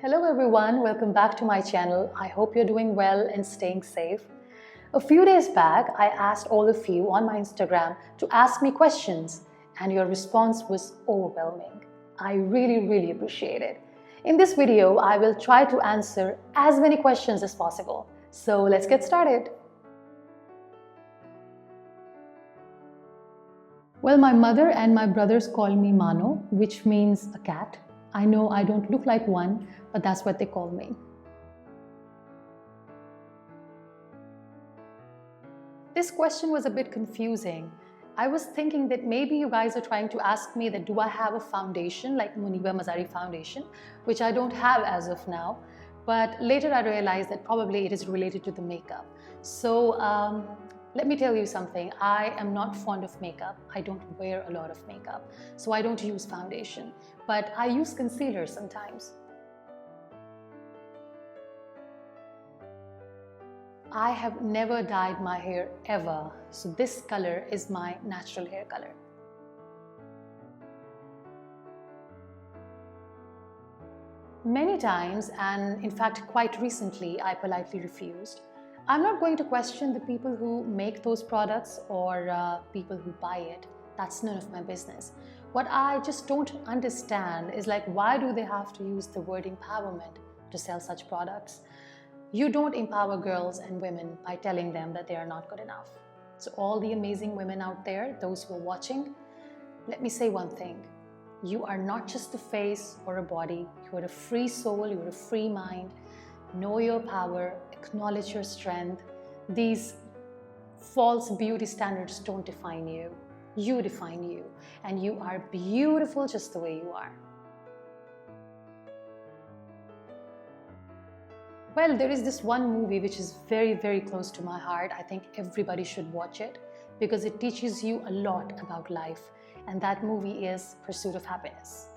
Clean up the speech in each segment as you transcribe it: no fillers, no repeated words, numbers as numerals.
Hello everyone, welcome back to my channel. I hope you're doing well and staying safe. A few days back, I asked all of you on my Instagram to ask me questions, and your response was overwhelming. I really appreciate it. In this video, I will try to answer as many questions as possible. So let's get started. Well, my mother and my brothers call me Mano, which means a cat. I know I don't look like one, but that's what they call me. This question was a bit confusing. I was thinking that maybe you guys are trying to ask me that do I have a foundation like Muniba Mazari foundation, which I don't have as of now. But later I realized that probably it is related to the makeup. So let me tell you something. I am not fond of makeup. I don't wear a lot of makeup. So I don't use foundation. But I use concealer sometimes. I have never dyed my hair ever. So this color is my natural hair color. Many times, and in fact quite recently, I politely refused. I'm not going to question the people who make those products or people who buy it. That's none of my business. What I just don't understand is like, why do they have to use the word empowerment to sell such products? You don't empower girls and women by telling them that they are not good enough. So all the amazing women out there, those who are watching, let me say one thing. You are not just a face or a body. You are a free soul, you are a free mind. Know your power, acknowledge your strength. These false beauty standards don't define you. You define you, and you are beautiful just the way you are. Well, there is this one movie which is very close to my heart. I think everybody should watch it because it teaches you a lot about life. And that movie is Pursuit of Happiness.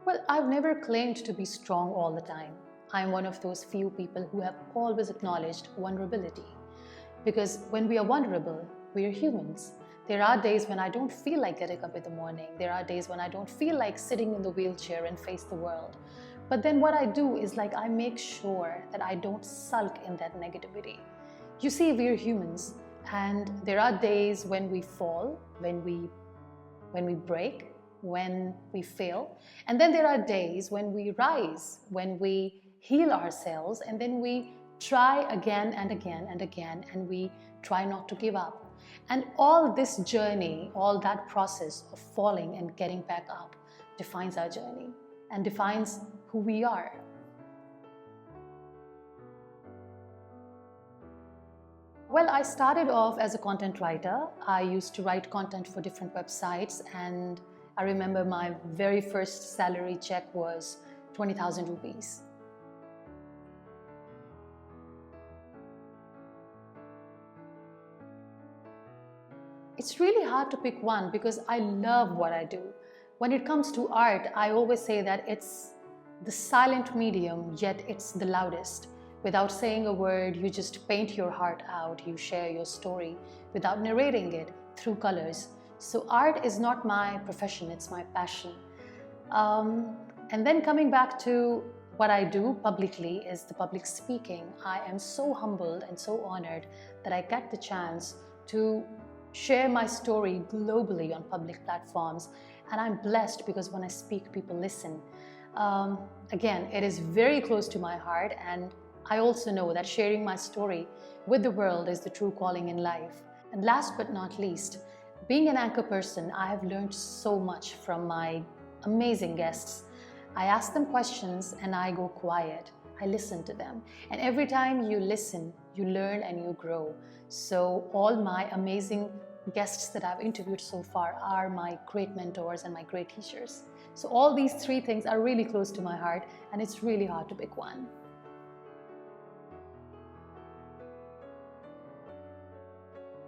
Well, I've never claimed to be strong all the time. I'm one of those few people who have always acknowledged vulnerability. Because when we are vulnerable, we are humans. There are days when I don't feel like getting up in the morning. There are days when I don't feel like sitting in the wheelchair and face the world. But then what I do is like I make sure that I don't sulk in that negativity. You see, we're humans, and there are days when we fall, when we break, when we fail. And then there are days when we rise, when we heal ourselves, and then we try again and again and again, and we try not to give up. And all this journey, all that process of falling and getting back up defines our journey and defines who we are. Well, I started off as a content writer. I used to write content for different websites, and I remember my very first salary check was 20,000 rupees. It's really hard to pick one because I love what I do. When it comes to art, I always say that it's the silent medium, yet it's the loudest. Without saying a word, you just paint your heart out, you share your story without narrating it through colors. So art is not my profession, it's my passion. And then coming back to what I do publicly is the public speaking. I am so humbled and so honored that I get the chance to share my story globally on public platforms. And I'm blessed because when I speak, people listen. Again, it is very close to my heart, and I also know that sharing my story with the world is the true calling in life. And last but not least, being an anchor person, I have learned so much from my amazing guests. I ask them questions and I go quiet. I listen to them. And every time you listen, you learn and you grow. So all my amazing guests that I've interviewed so far are my great mentors and my great teachers. So all these three things are really close to my heart, and it's really hard to pick one.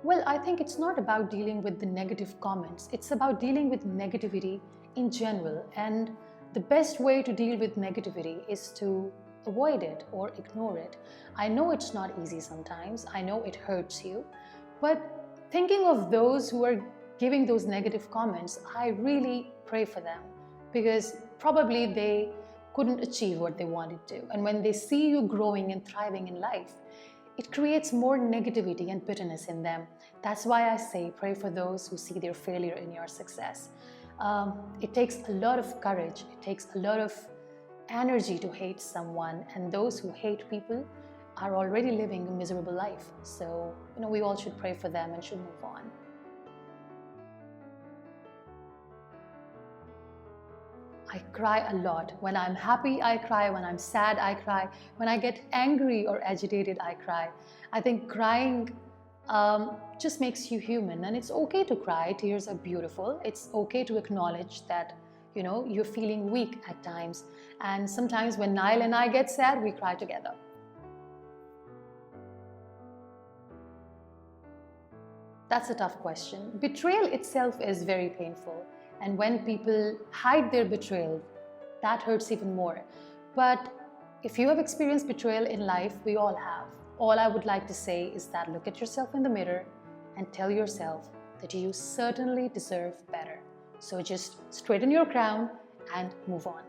Well, I think it's not about dealing with the negative comments. It's about dealing with negativity in general. And the best way to deal with negativity is to avoid it or ignore it. I know it's not easy sometimes. I know it hurts you. But thinking of those who are giving those negative comments, I really pray for them, because probably they couldn't achieve what they wanted to. And when they see you growing and thriving in life, it creates more negativity and bitterness in them. That's why I say pray for those who see their failure in your success. It takes a lot of courage, it takes a lot of energy to hate someone, and those who hate people are already living a miserable life. So, we all should pray for them and should move on. I cry a lot. When I'm happy, I cry. When I'm sad, I cry. When I get angry or agitated, I cry. I think crying just makes you human, and it's okay to cry. Tears are beautiful. It's okay to acknowledge that, you're feeling weak at times. And sometimes when Nile and I get sad, we cry together. That's a tough question. Betrayal itself is very painful. And when people hide their betrayal, that hurts even more. But if you have experienced betrayal in life, we all have. All I would like to say is that look at yourself in the mirror and tell yourself that you certainly deserve better. So just straighten your crown and move on.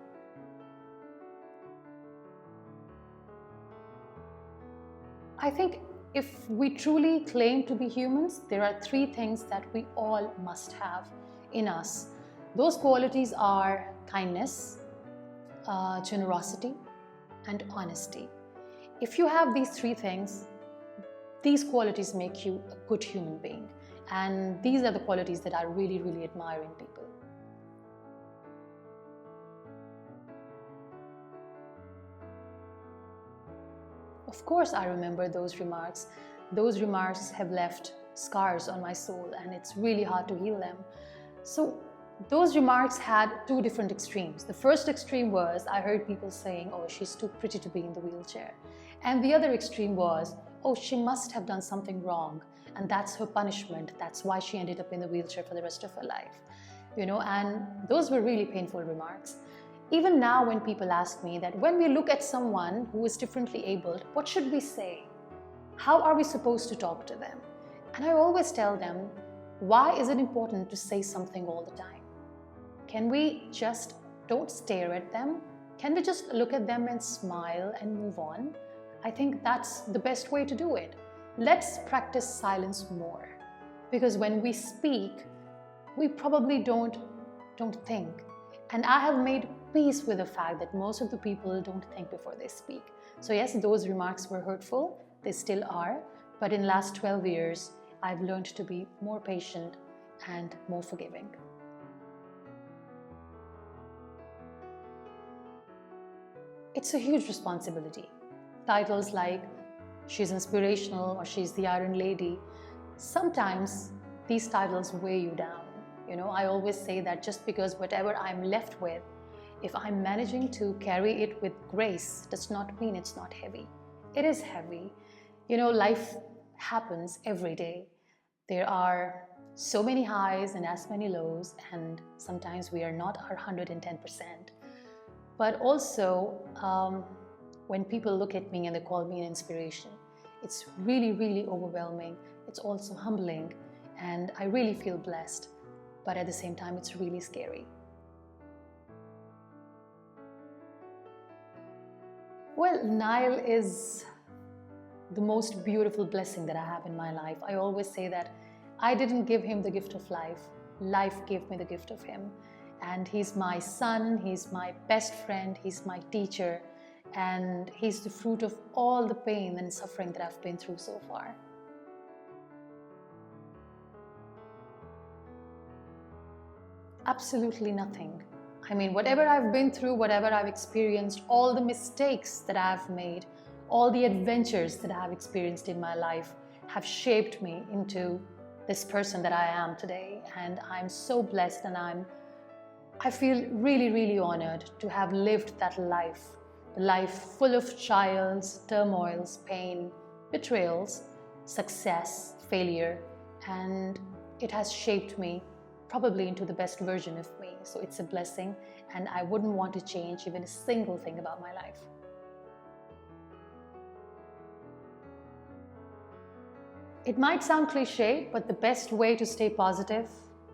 I think if we truly claim to be humans, there are 3 things that we all must have in us. Those qualities are kindness, generosity, and honesty. If you have these 3 things, these qualities make you a good human being. And these are the qualities that I really, really admire in people. Of course, I remember those remarks. Those remarks have left scars on my soul, and it's really hard to heal them. So those remarks had 2 different extremes. The first extreme was I heard people saying, oh, she's too pretty to be in the wheelchair. And the other extreme was, oh, she must have done something wrong, and that's her punishment. That's why she ended up in the wheelchair for the rest of her life. And those were really painful remarks. Even now, when people ask me that when we look at someone who is differently abled, what should we say? How are we supposed to talk to them? And I always tell them, why is it important to say something all the time? Can we just don't stare at them? Can we just look at them and smile and move on? I think that's the best way to do it. Let's practice silence more, because when we speak, we probably don't think. And I have made peace with the fact that most of the people don't think before they speak. So yes, those remarks were hurtful. They still are. But in the last 12 years, I've learned to be more patient and more forgiving. It's a huge responsibility. Titles like she's inspirational or she's the Iron Lady, sometimes these titles weigh you down. I always say that just because whatever I'm left with, if I'm managing to carry it with grace, does not mean it's not heavy. It is heavy. Life happens every day. There are so many highs and as many lows, and sometimes we are not our 110%. But also, when people look at me and they call me an inspiration, it's really, really overwhelming. It's also humbling, and I really feel blessed. But at the same time, it's really scary. Well, Nile is the most beautiful blessing that I have in my life. I always say that I didn't give him the gift of life. Life gave me the gift of him. And he's my son, he's my best friend, he's my teacher, and he's the fruit of all the pain and suffering that I've been through so far. Absolutely nothing. I mean, whatever I've been through, whatever I've experienced, all the mistakes that I've made, all the adventures that I've experienced in my life have shaped me into this person that I am today. And I'm so blessed, and I feel really, really honored to have lived that life. A life full of trials, turmoils, pain, betrayals, success, failure, and it has shaped me probably into the best version of me. So it's a blessing, and I wouldn't want to change even a single thing about my life. It might sound cliche, but the best way to stay positive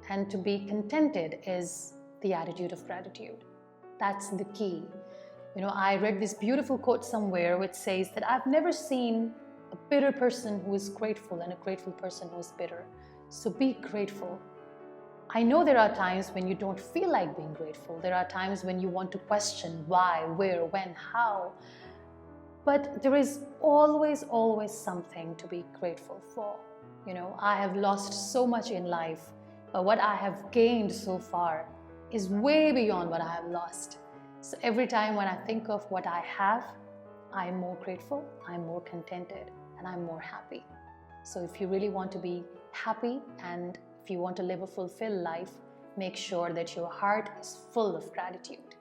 and to be contented is the attitude of gratitude. That's the key. I read this beautiful quote somewhere which says that I've never seen a bitter person who is grateful and a grateful person who is bitter. So be grateful. I know there are times when you don't feel like being grateful. There are times when you want to question why, where, when, how. But there is always, always something to be grateful for. I have lost so much in life, but what I have gained so far is way beyond what I have lost. So every time when I think of what I have, I'm more grateful, I'm more contented, and I'm more happy. So if you really want to be happy and if you want to live a fulfilled life, make sure that your heart is full of gratitude.